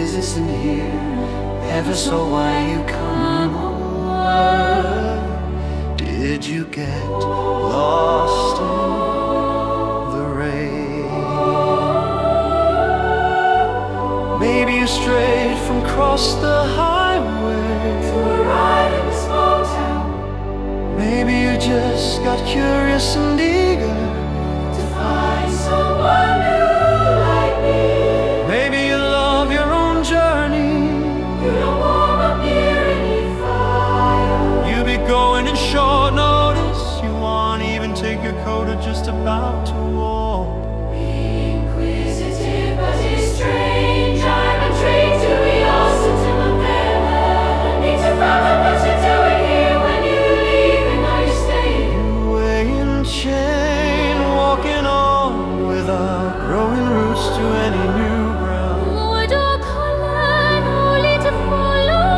is isn't here. Ever so why you come over? Did you get lost in the rain? Maybe you strayed from across the highway to arrive in this motel. Maybe you just got curious and eager to find someone new like me. Maybe you love your own journey. You don't warm up near any fire. You be going in short notice. You won't even take your coat or just about to walk. Be inquisitive, but it's strange. I'm intrigued to be asked into the bed. Need to fathom what you're doing here. When you leaving, are you staying? You weighing chain, walking on without growing roots to any new ground. Lord, oh, color, no lead to follow,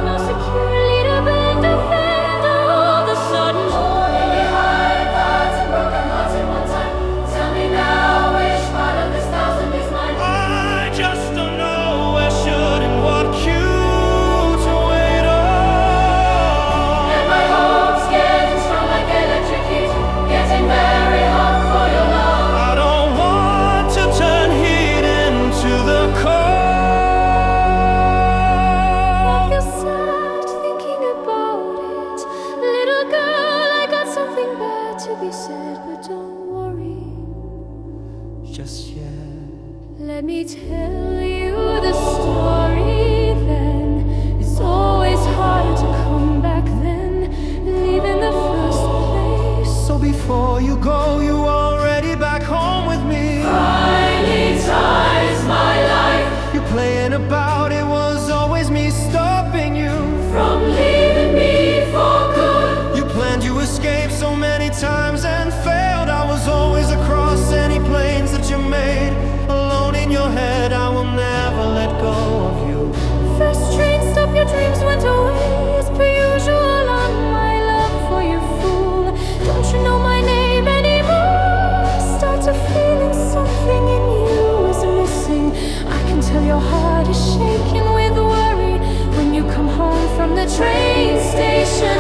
no secure lead to bend a fender. All of a sudden, falling behind thoughts and broken hearts in one time. Tell me now, which part of this thousand is mine? I just don't know where should and what cue to wait on. And my hopes getting strong like electric heat, getting very hot for your love. I don't want to turn heat into the cold. I feel sad thinking about it. Little girl, I got something bad to be said, but don't worry. Just yet. Let me tell you the story then. It's always hard to come back then, leaving the first place. So before you go, you already back home with me. Finding times my life You playing about, it was always me stopping you. from leaving me for good. You planned you escape so many times and failed. I was always across any planes that you made. Alone in your head, I will never let go of you. First train stop, your dreams went away. As per usual, on my love for you, fool. Don't you know my name anymore? Start to feeling something in you is missing. I can tell your heart is shaking with worry when you come home from the train station.